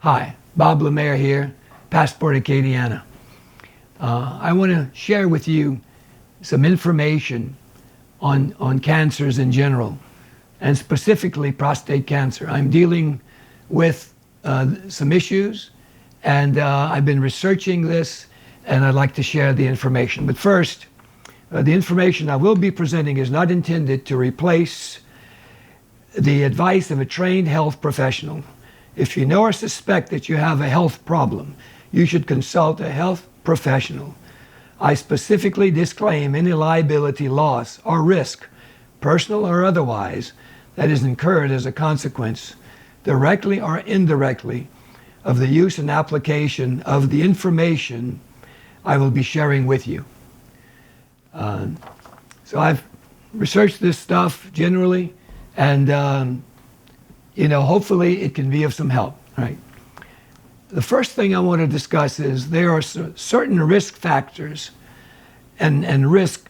Hi, Bob Lemaire here, Passport Acadiana. I want to share with you some information on cancers in general, and specifically prostate cancer. I'm dealing with some issues, and I've been researching this, and I'd like to share the information. But first, the information I will be presenting is not intended to replace the advice of a trained health professional. If you know or suspect that you have a health problem, you should consult a health professional. I specifically disclaim any liability, loss, or risk, personal or otherwise, that is incurred as a consequence, directly or indirectly, of the use and application of the information I will be sharing with you. So I've researched this stuff generally, and hopefully it can be of some help. Right? The first thing I want to discuss is there are certain risk factors and risk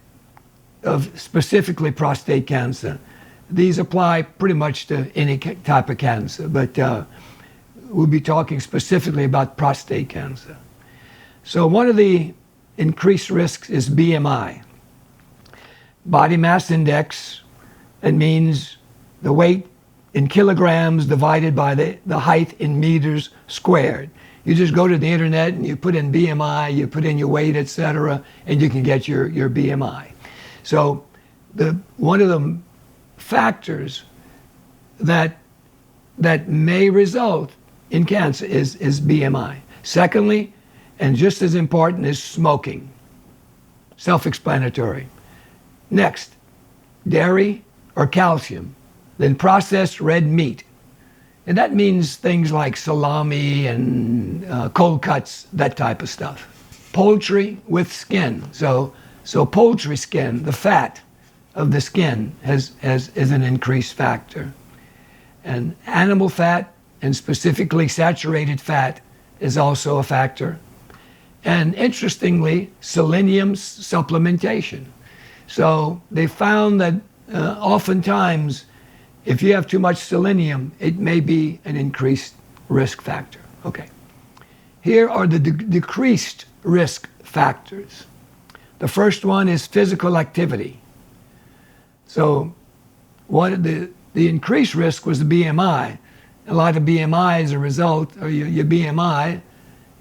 of specifically prostate cancer. These apply pretty much to any type of cancer, but we'll be talking specifically about prostate cancer. So one of the increased risks is BMI, body mass index. It means the weight in kilograms divided by the height in meters squared. You just go to the internet and you put in BMI, you put in your weight, etc., and you can get your BMI. So one of the factors that may result in cancer is BMI. Secondly, and just as important, is smoking. Self-explanatory. Next, dairy or calcium. Then processed red meat. And that means things like salami and cold cuts, that type of stuff. Poultry with skin. So poultry skin, the fat of the skin is an increased factor. And animal fat, and specifically saturated fat, is also a factor. And interestingly, selenium supplementation. So they found that oftentimes, if you have too much selenium, it may be an increased risk factor. Okay. Here are the decreased risk factors. The first one is physical activity. So the increased risk was the BMI. A lot of BMI is a result, or your BMI,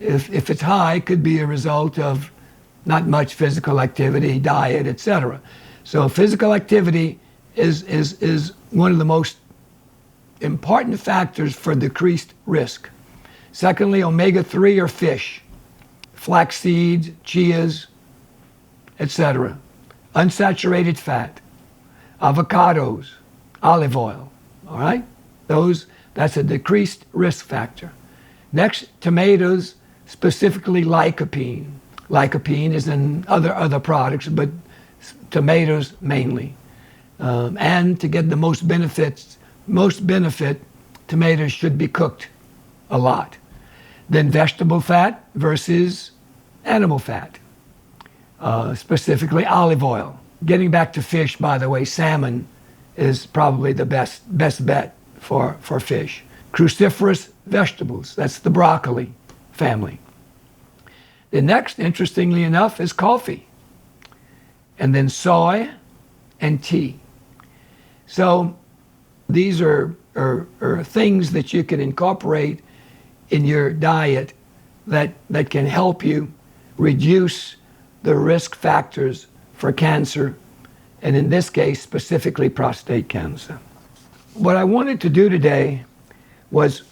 if it's high, could be a result of not much physical activity, diet, etc. So physical activity is one of the most important factors for decreased risk. Secondly, omega-3 or fish, flax seeds, chias, etc. Unsaturated fat, avocados, olive oil. All right? That's a decreased risk factor. Next, tomatoes, specifically lycopene. Lycopene is in other products, but tomatoes mainly. And to get the most benefit, tomatoes should be cooked a lot. Then vegetable fat versus animal fat, specifically olive oil. Getting back to fish, by the way, salmon is probably the best bet for fish. Cruciferous vegetables, that's the broccoli family. The next, interestingly enough, is coffee. And then soy and tea. So these are things that you can incorporate in your diet that can help you reduce the risk factors for cancer, and in this case, specifically prostate cancer. What I wanted to do today was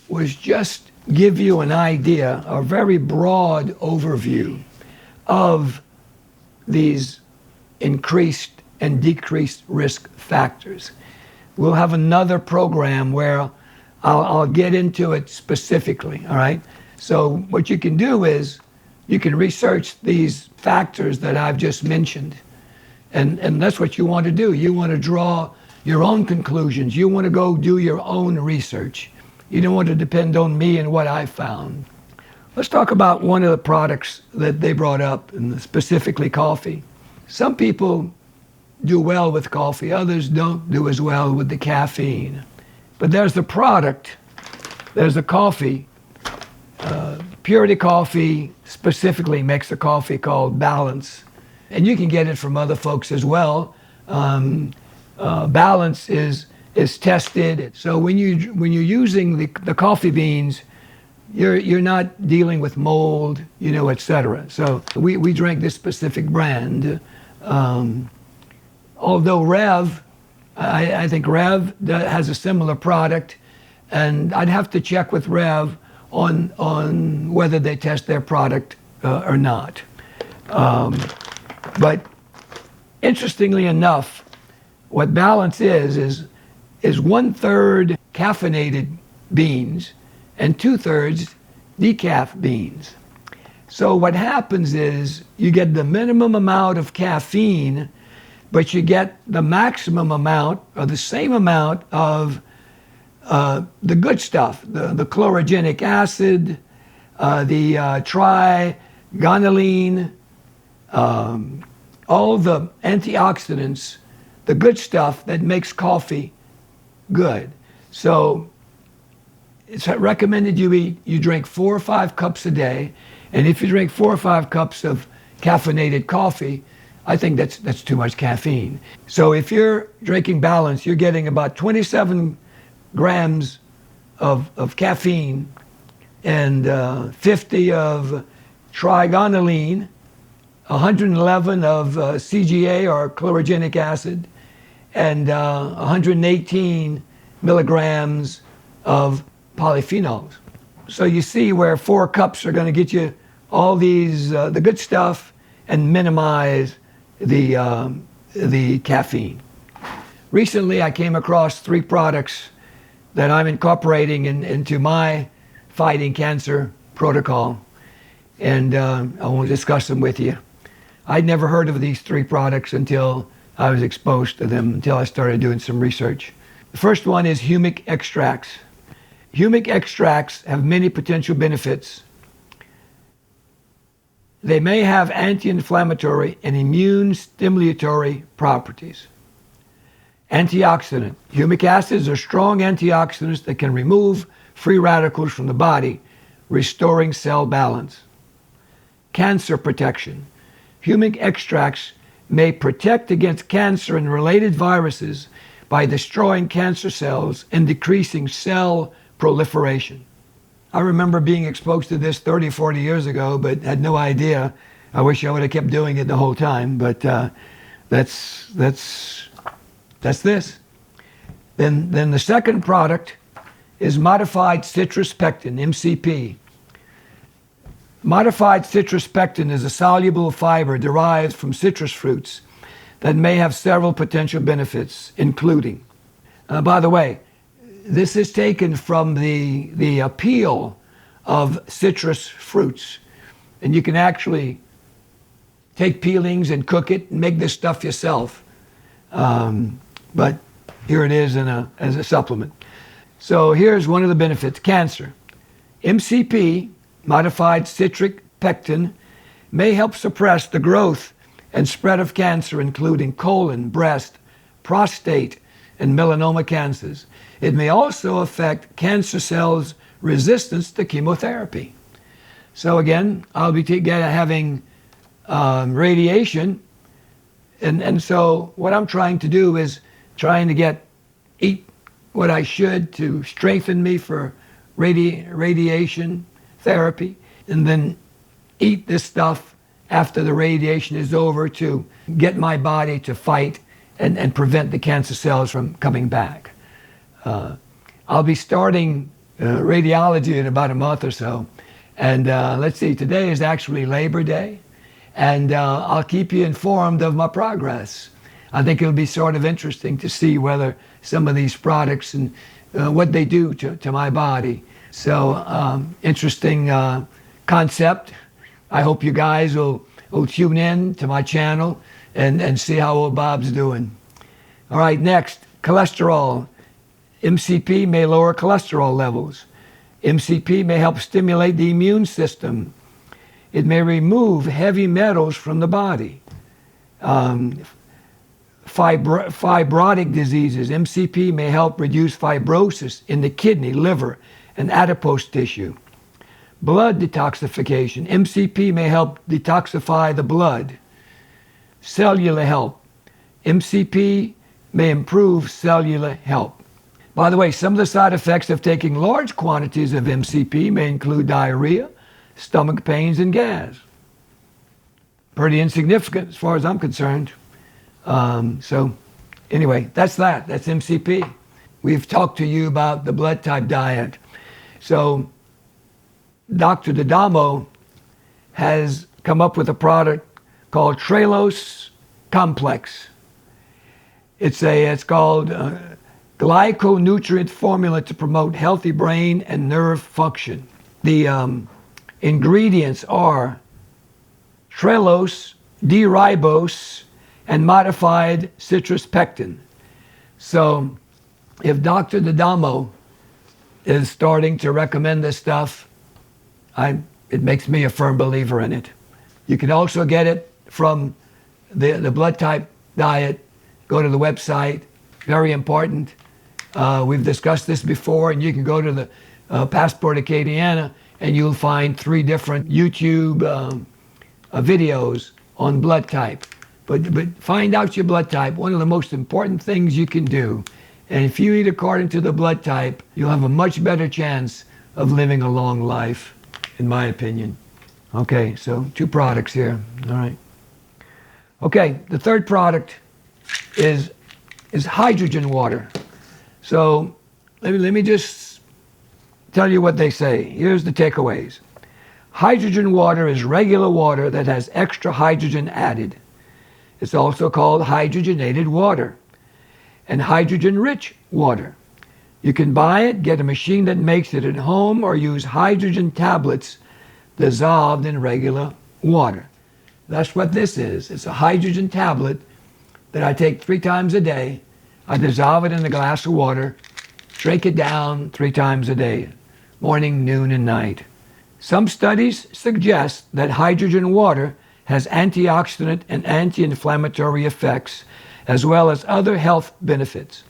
just give you an idea, a very broad overview of these increased and decreased risk factors. We'll have another program where I'll get into it specifically, all right? So what you can do is you can research these factors that I've just mentioned, and that's what you want to do. You want to draw your own conclusions. You want to go do your own research. You don't want to depend on me and what I found. Let's talk about one of the products that they brought up, and specifically coffee. Some people do well with coffee, others don't do as well with the caffeine. But there's the product, there's the coffee Purity Coffee specifically makes a coffee called Balance, and you can get it from other folks as well. Balance is tested, so when you're using the coffee beans, you're not dealing with mold, etc. So we drink this specific brand. Although Rev, I think Rev has a similar product, and I'd have to check with Rev on whether they test their product or not. But interestingly enough, what Balance is 1/3 caffeinated beans and 2/3 decaf beans. So what happens is you get the minimum amount of caffeine, but you get the maximum amount or the same amount of the good stuff, the chlorogenic acid, the trigonylene, all the antioxidants, the good stuff that makes coffee good. So it's recommended you drink 4 or 5 cups a day, and if you drink 4 or 5 cups of caffeinated coffee, I think that's too much caffeine. So if you're drinking Balance, you're getting about 27 grams of caffeine and 50 of trigonylene, 111 of CGA or chlorogenic acid, and 118 milligrams of polyphenols. So you see where 4 cups are going to get you all these the good stuff and minimize the caffeine. Recently, I came across 3 products that I'm incorporating into my fighting cancer protocol, and I will discuss them with you. I'd never heard of these 3 products until I was exposed to them, until I started doing some research. The first one is humic extracts. Humic extracts have many potential benefits. They may have anti-inflammatory and immune stimulatory properties. Antioxidant. Humic acids are strong antioxidants that can remove free radicals from the body, restoring cell balance. Cancer protection. Humic extracts may protect against cancer and related viruses by destroying cancer cells and decreasing cell proliferation. I remember being exposed to this 30, 40 years ago, but had no idea. I wish I would have kept doing it the whole time, but that's this. Then the second product is modified citrus pectin, MCP. Modified citrus pectin is a soluble fiber derived from citrus fruits that may have several potential benefits, including, by the way, this is taken from the peel of citrus fruits. And you can actually take peelings and cook it and make this stuff yourself. But here it is as a supplement. So here's one of the benefits: cancer. MCP, modified citric pectin, may help suppress the growth and spread of cancer, including colon, breast, prostate, and melanoma cancers. It may also affect cancer cells' resistance to chemotherapy. So again, I'll be having radiation, and so what I'm trying to do is trying to eat what I should to strengthen me for radiation therapy, and then eat this stuff after the radiation is over to get my body to fight and prevent the cancer cells from coming back. I'll be starting radiology in about a month or so, and let's see, today is actually Labor Day, and I'll keep you informed of my progress. I think it'll be sort of interesting to see whether some of these products and what they do to my body. So interesting concept. I hope you guys will tune in to my channel and see how old Bob's doing. All right, next, cholesterol. MCP may lower cholesterol levels. MCP may help stimulate the immune system. It may remove heavy metals from the body. Fibrotic diseases. MCP may help reduce fibrosis in the kidney, liver, and adipose tissue. Blood detoxification. MCP may help detoxify the blood. Cellular health. MCP may improve cellular health. By the way, some of the side effects of taking large quantities of MCP may include diarrhea, stomach pains, and gas. Pretty insignificant as far as I'm concerned. So anyway, that's that. That's MCP. We've talked to you about the blood type diet. So Dr. D'Adamo has come up with a product called Trehalose Complex. It's called glyconutrient formula to promote healthy brain and nerve function. The ingredients are trehalose, D-ribose, and modified citrus pectin. So if Dr. D'Adamo is starting to recommend this stuff, it makes me a firm believer in it. You can also get it from the blood type diet. Go to the website, very important. We've discussed this before, and you can go to the Passport Acadiana, and you'll find 3 different YouTube videos on blood type. But find out your blood type, one of the most important things you can do. And if you eat according to the blood type, you'll have a much better chance of living a long life, in my opinion. Okay, so 2 products here, all right. Okay, the third product is hydrogen water. So let me just tell you what they say. Here's the takeaways. Hydrogen water is regular water that has extra hydrogen added. It's also called hydrogenated water and hydrogen-rich water. You can buy it, get a machine that makes it at home, or use hydrogen tablets dissolved in regular water. That's what this is. It's a hydrogen tablet that I take 3 times a day. I dissolve it in a glass of water, drink it down 3 times a day, morning, noon, and night. Some studies suggest that hydrogen water has antioxidant and anti-inflammatory effects, as well as other health benefits.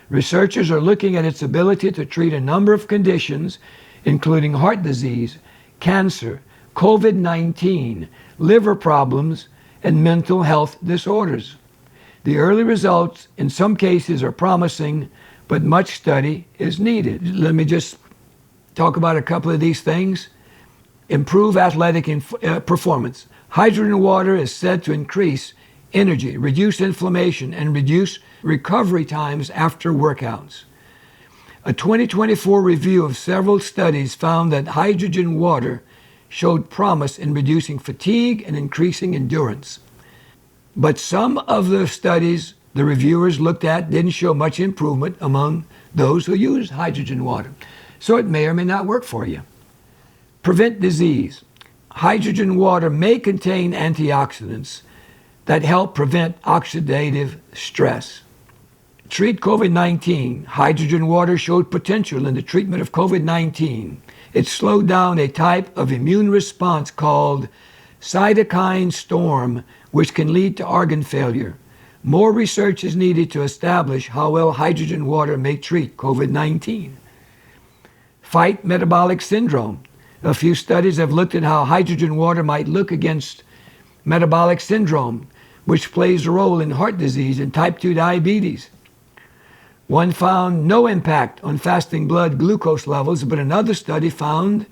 Researchers are looking at its ability to treat a number of conditions, including heart disease, cancer, COVID-19, liver problems, and mental health disorders. The early results in some cases are promising, but much study is needed. Let me just talk about a couple of these things. Improve athletic performance. Hydrogen water is said to increase energy, reduce inflammation, and reduce recovery times after workouts. A 2024 review of several studies found that hydrogen water showed promise in reducing fatigue and increasing endurance. But some of the studies the reviewers looked at didn't show much improvement among those who use hydrogen water. So it may or may not work for you. Prevent disease. Hydrogen water may contain antioxidants that help prevent oxidative stress. Treat COVID-19. Hydrogen water showed potential in the treatment of COVID-19. It slowed down a type of immune response called cytokine storm, which can lead to organ failure. More research is needed to establish how well hydrogen water may treat COVID-19. Fight metabolic syndrome. A few studies have looked at how hydrogen water might look against metabolic syndrome, which plays a role in heart disease and type 2 diabetes. One found no impact on fasting blood glucose levels, but another study found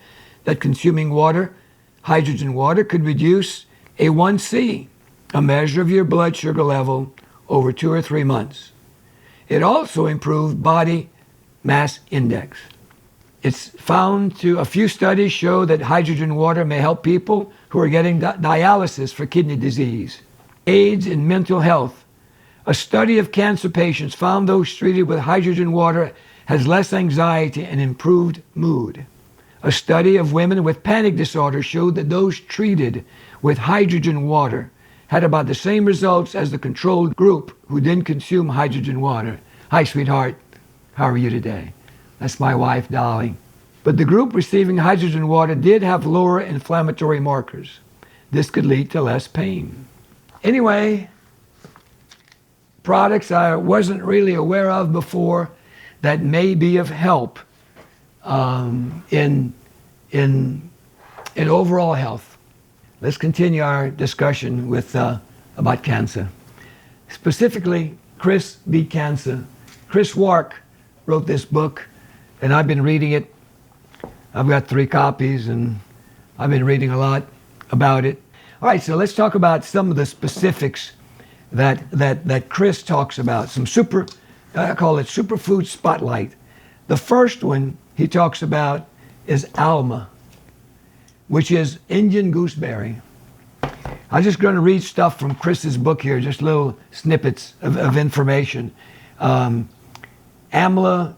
that consuming water, hydrogen water, could reduce A1C, a measure of your blood sugar level, over 2 or 3 months. It also improved body mass index. It's found a few studies show that hydrogen water may help people who are getting dialysis for kidney disease. AIDS in mental health. A study of cancer patients found those treated with hydrogen water has less anxiety and improved mood. A study of women with panic disorder showed that those treated with hydrogen water had about the same results as the controlled group who didn't consume hydrogen water. Hi, sweetheart. How are you today? That's my wife, Dolly. But the group receiving hydrogen water did have lower inflammatory markers. This could lead to less pain. Anyway, products I wasn't really aware of before that may be of help in and overall health. Let's continue our discussion with about cancer. Specifically, Chris beat cancer. Chris Wark wrote this book, and I've been reading it. I've got 3 copies, and I've been reading a lot about it. All right, so let's talk about some of the specifics that Chris talks about. I call it superfood spotlight. The first one he talks about is alma, which is Indian gooseberry. I'm just going to read stuff from Chris's book here, just little snippets of information. Amla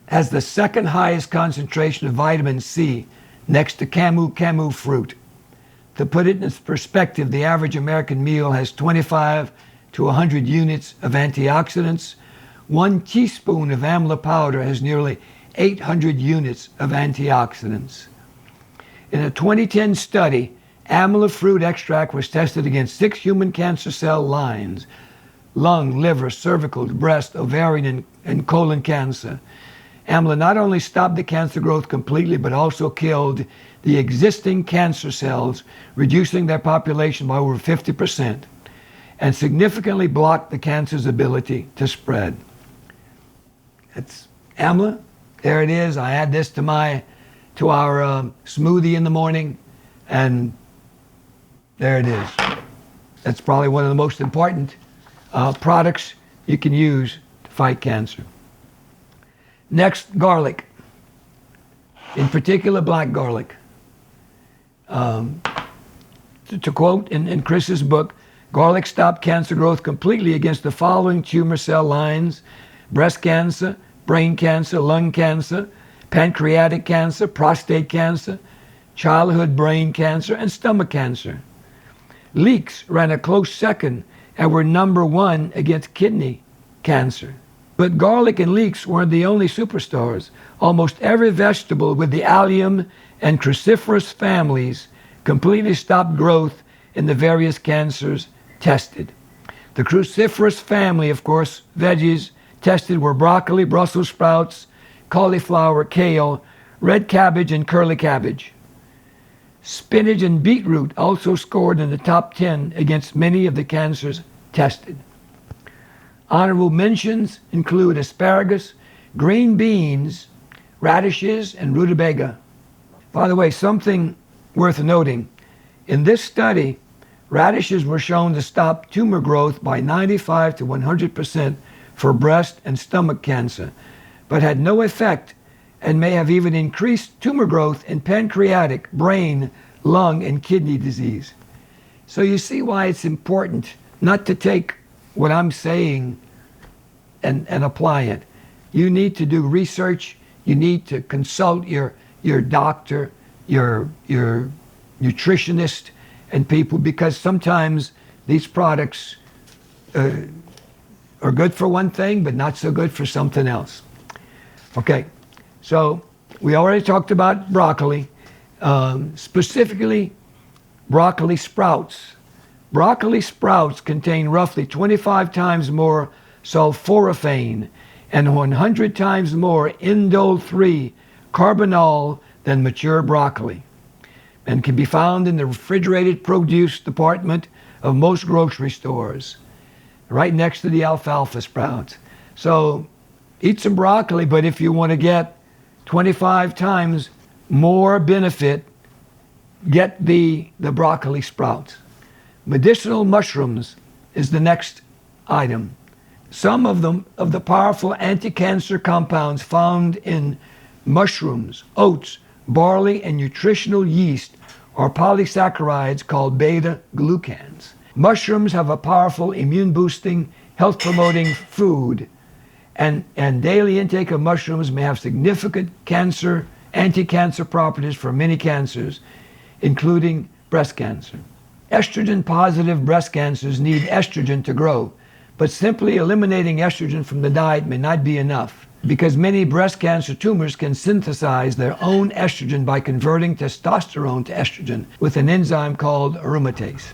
has the second highest concentration of vitamin C next to camu fruit. To put it in perspective, the average American meal has 25 to 100 units of antioxidants. 1 teaspoon of amla powder has nearly 800 units of antioxidants. In a 2010 study, amla fruit extract was tested against 6 human cancer cell lines: lung, liver, cervical, breast, ovarian, and colon cancer. Amla not only stopped the cancer growth completely, but also killed the existing cancer cells, reducing their population by over 50%, and significantly blocked the cancer's ability to spread. That's amla. There it is. I add this to our smoothie in the morning, and there it is. That's probably one of the most important products you can use to fight cancer. Next, garlic. In particular, black garlic. To quote in Chris's book, garlic stopped cancer growth completely against the following tumor cell lines: breast cancer, brain cancer, lung cancer, pancreatic cancer, prostate cancer, childhood brain cancer, and stomach cancer. Leeks ran a close second and were number 1 against kidney cancer. But garlic and leeks weren't the only superstars. Almost every vegetable with the allium and cruciferous families completely stopped growth in the various cancers tested. The cruciferous family, of course, veggies tested were broccoli, Brussels sprouts, cauliflower, kale, red cabbage, and curly cabbage. Spinach and beetroot also scored in the top 10 against many of the cancers tested. Honorable mentions include asparagus, green beans, radishes, and rutabaga. By the way, something worth noting. In this study, radishes were shown to stop tumor growth by 95 to 100% for breast and stomach cancer, but had no effect and may have even increased tumor growth in pancreatic, brain, lung, and kidney disease. So you see why it's important not to take what I'm saying and apply it. You need to do research. You need to consult your doctor, your nutritionist, and people, because sometimes these products are good for one thing, but not so good for something else. Okay, so we already talked about broccoli, specifically broccoli sprouts. Broccoli sprouts contain roughly 25 times more sulforaphane and 100 times more indole-3 carbinol than mature broccoli, and can be found in the refrigerated produce department of most grocery stores, right next to the alfalfa sprouts. So eat some broccoli, but if you want to get 25 times more benefit, get the broccoli sprouts. Medicinal mushrooms is the next item. Some of the powerful anti-cancer compounds found in mushrooms, oats, barley, and nutritional yeast are polysaccharides called beta-glucans. Mushrooms have a powerful immune-boosting, health-promoting food, and daily intake of mushrooms may have significant anti-cancer properties for many cancers, including breast cancer. Estrogen-positive breast cancers need estrogen to grow, but simply eliminating estrogen from the diet may not be enough, because many breast cancer tumors can synthesize their own estrogen by converting testosterone to estrogen with an enzyme called aromatase.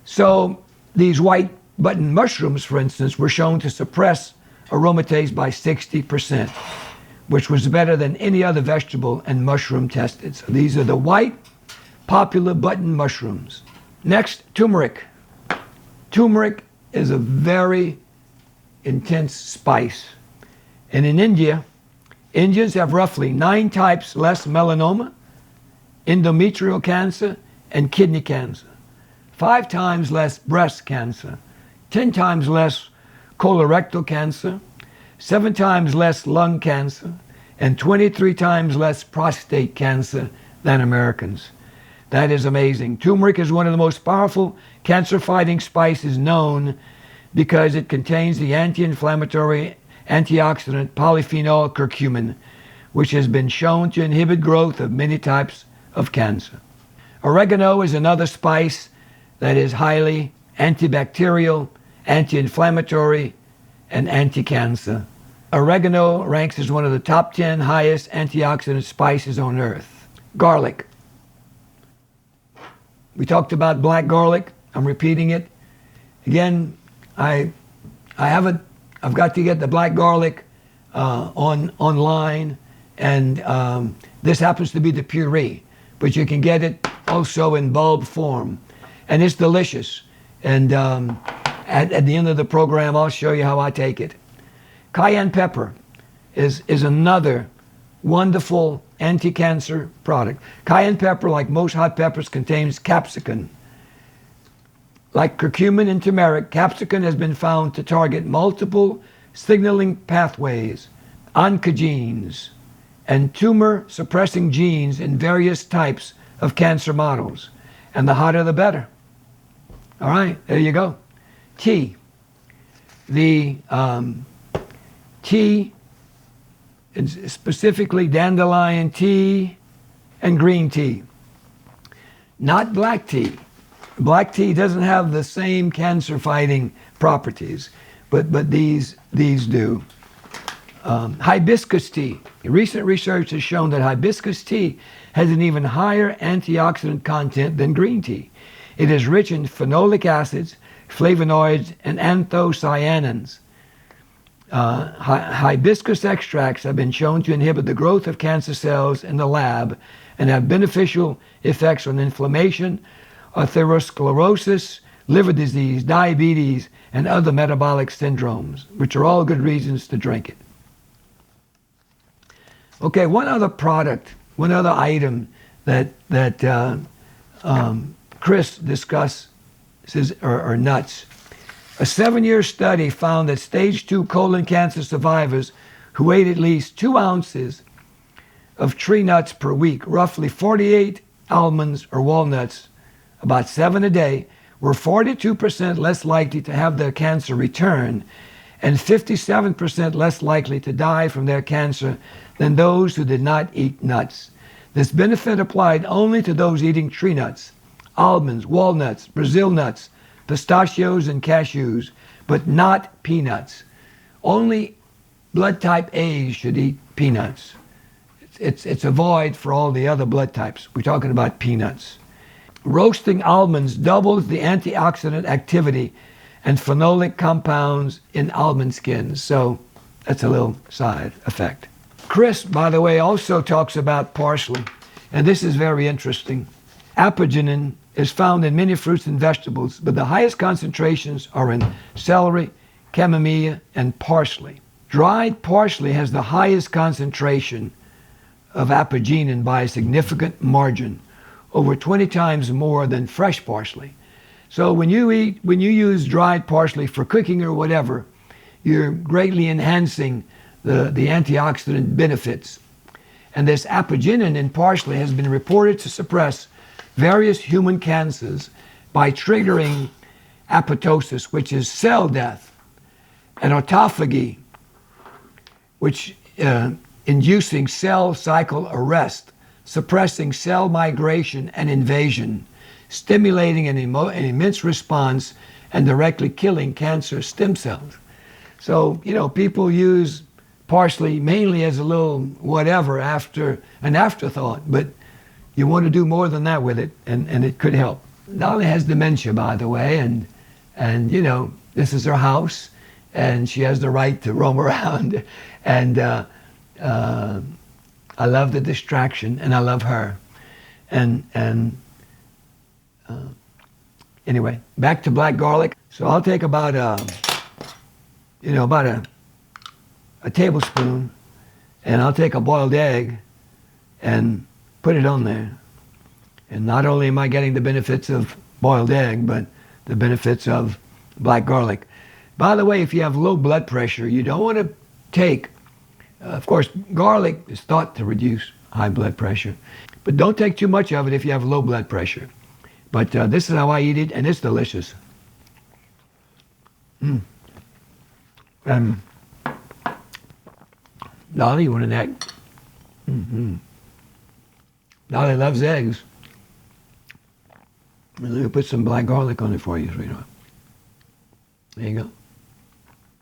So these white button mushrooms, for instance, were shown to suppress aromatase by 60%, which was better than any other vegetable and mushroom tested. So these are the white popular button mushrooms. Next, turmeric. Turmeric is a very intense spice. And in India, Indians have roughly 9 types less melanoma, endometrial cancer, and kidney cancer, 5 times less breast cancer, 10 times less colorectal cancer, 7 times less lung cancer, and 23 times less prostate cancer than Americans. That is amazing. Turmeric is one of the most powerful cancer-fighting spices known because it contains the anti-inflammatory antioxidant polyphenol curcumin, which has been shown to inhibit growth of many types of cancer. Oregano is another spice that is highly antibacterial, anti-inflammatory, and anti-cancer. Oregano ranks as one of the top 10 highest antioxidant spices on earth. Garlic. We talked about black garlic. I'm repeating it. Again, I've got to get the black garlic online, and this happens to be the puree, but you can get it also in bulb form, and it's delicious. And at the end of the program, I'll show you how I take it. Cayenne pepper is another wonderful anti-cancer product. Cayenne pepper, like most hot peppers, contains capsicum. Like curcumin and turmeric, capsicum has been found to target multiple signaling pathways, oncogenes, and tumor-suppressing genes in various types of cancer models. And the hotter, the better. All right, there you go. Tea. The tea, specifically dandelion tea and green tea. Not black tea. Black tea doesn't have the same cancer-fighting properties, but these do. Hibiscus tea. Recent research has shown that hibiscus tea has an even higher antioxidant content than green tea. It is rich in phenolic acids, flavonoids, and anthocyanins. Hibiscus extracts have been shown to inhibit the growth of cancer cells in the lab and have beneficial effects on inflammation, atherosclerosis, liver disease, diabetes, and other metabolic syndromes, which are all good reasons to drink it. Okay, one other product, one other item that Chris discussed are nuts. A 7-year study found that stage 2 colon cancer survivors who ate at least 2 ounces of tree nuts per week, roughly 48 almonds or walnuts, about 7 a day, were 42% less likely to have their cancer return and 57% less likely to die from their cancer than those who did not eat nuts. This benefit applied only to those eating tree nuts, almonds, walnuts, Brazil nuts, pistachios, and cashews, but not peanuts. Only blood type A's should eat peanuts. It's a void for all the other blood types. We're talking about peanuts. Roasting almonds doubles the antioxidant activity and phenolic compounds in almond skins. So that's a little side effect. Chris, by the way, also talks about parsley, and this is very interesting. Apigenin is found in many fruits and vegetables, but the highest concentrations are in celery, chamomile, and parsley. Dried parsley has the highest concentration of apigenin by a significant margin, over 20 times more than fresh parsley. So when you use dried parsley for cooking or whatever, you're greatly enhancing the antioxidant benefits. And this apigenin in parsley has been reported to suppress various human cancers by triggering apoptosis, which is cell death, and autophagy, which inducing cell cycle arrest, suppressing cell migration and invasion, stimulating an immense response, and directly killing cancer stem cells. So, people use parsley mainly as a little whatever an afterthought, but you want to do more than that with it, and it could help. Dolly has dementia, by the way, and this is her house, and she has the right to roam around, and I love the distraction, and I love her, and Anyway, back to black garlic. So I'll take about a tablespoon, and I'll take a boiled egg and put it on there. And not only am I getting the benefits of boiled egg, but the benefits of black garlic. By the way, if you have low blood pressure, you don't want to take, of course, garlic is thought to reduce high blood pressure, but don't take too much of it if you have low blood pressure. But this is how I eat it, and it's delicious. Dolly, you want an egg? Dolly loves eggs. Let me put some black garlic on it for you, sweetheart. There you go.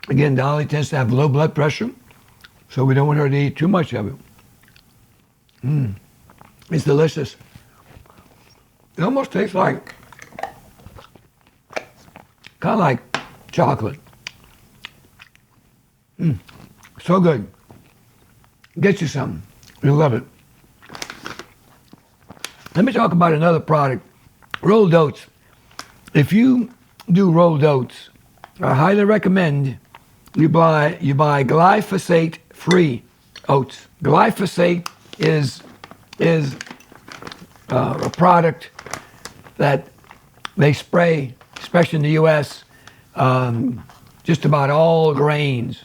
Again, Dolly tends to have low blood pressure, so we don't want her to eat too much of it. It's delicious. It almost tastes like, kind of like chocolate. So good. Get you some. You'll love it. Let me talk about another product, rolled oats. If you do rolled oats, I highly recommend you buy glyphosate-free oats. Glyphosate is a product that they spray, especially in the U.S., just about all grains.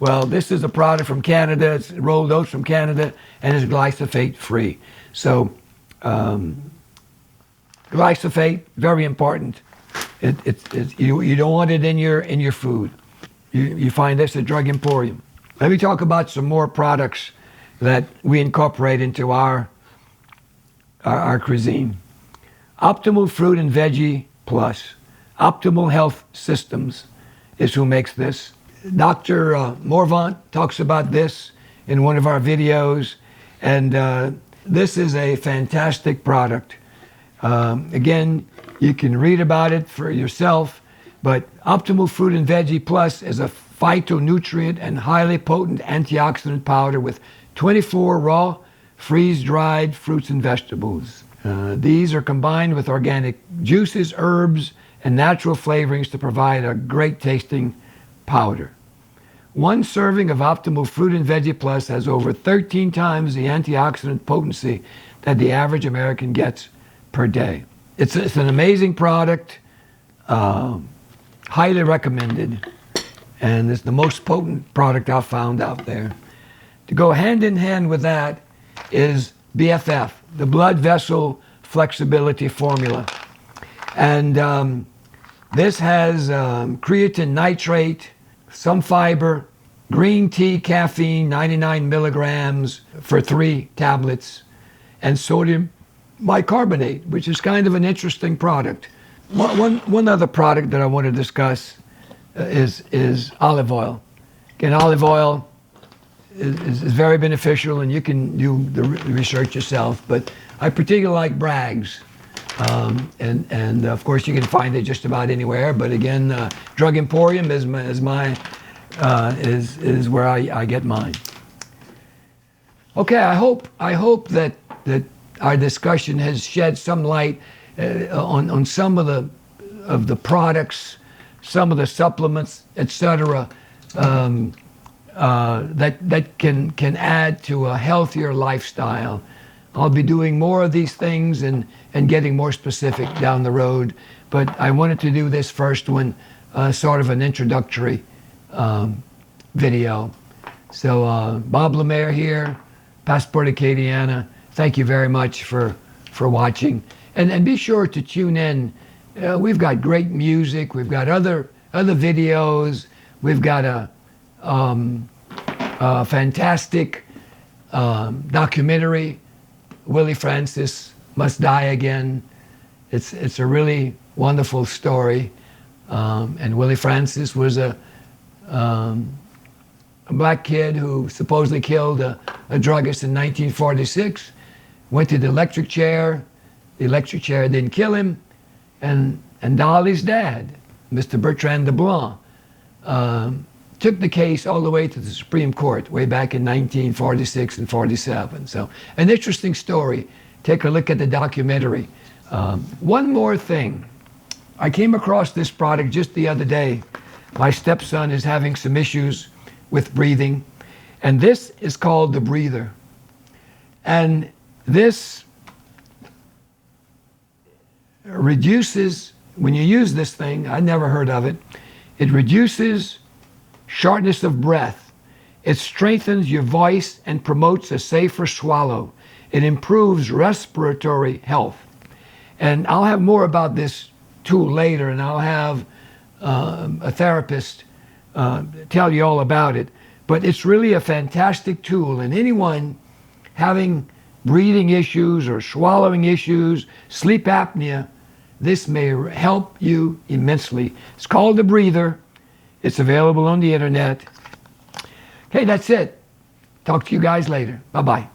Well, this is a product from Canada. It's rolled oats from Canada, and it's glyphosate-free. So, glyphosate, very important. You don't want it in your food. You find this at Drug Emporium. Let me talk about some more products that we incorporate into our cuisine. Optimal Fruit and Veggie Plus. Optimal Health Systems is who makes this. Dr. Morvant talks about this in one of our videos, and this is a fantastic product. Again, you can read about it for yourself, but Optimal Fruit and Veggie Plus is a phytonutrient and highly potent antioxidant powder with 24 raw, freeze-dried fruits and vegetables. These are combined with organic juices, herbs, and natural flavorings to provide a great tasting powder. One serving of Optimal Fruit and Veggie Plus has over 13 times the antioxidant potency that the average American gets per day. It's an amazing product, highly recommended, and it's the most potent product I've found out there. To go hand in hand with that is BFF, the Blood Vessel Flexibility Formula. And this has creatine nitrate, some fiber, green tea caffeine, 99 milligrams for 3 tablets, and sodium bicarbonate, which is kind of an interesting product. One other product that I want to discuss is olive oil. Again, olive oil is very beneficial, and you can do the research yourself, but I particularly like Bragg's. And of course you can find it just about anywhere, but again, Drug Emporium is where I get mine. Okay, I hope that our discussion has shed some light on some of the products, some of the supplements, etc., that can add to a healthier lifestyle. I'll be doing more of these things and getting more specific down the road, but I wanted to do this first one, sort of an introductory video. So Bob Lemaire here, Passport Acadiana. Thank you very much for watching, and be sure to tune in. We've got great music. We've got other videos. We've got a fantastic documentary. Willie Francis Must Die Again. It's a really wonderful story. And Willie Francis was a black kid who supposedly killed a druggist in 1946. Went to the electric chair. The electric chair didn't kill him. And Dolly's dad, Mr. Bertrand de Blanc, took the case all the way to the Supreme Court way back in 1946 and 47. So an interesting story. Take a look at the documentary One more thing. I came across this product just the other day. My stepson is having some issues with breathing, and this is called the breather. And this reduces, when you use this thing, I never heard of it, it reduces shortness of breath. It strengthens your voice and promotes a safer swallow. It improves respiratory health. And I'll have more about this tool later, and I'll have a therapist tell you all about it. But it's really a fantastic tool, and anyone having breathing issues or swallowing issues, sleep apnea, this may help you immensely. It's called the breather. It's available on the internet. Okay, that's it. Talk to you guys later. Bye-bye.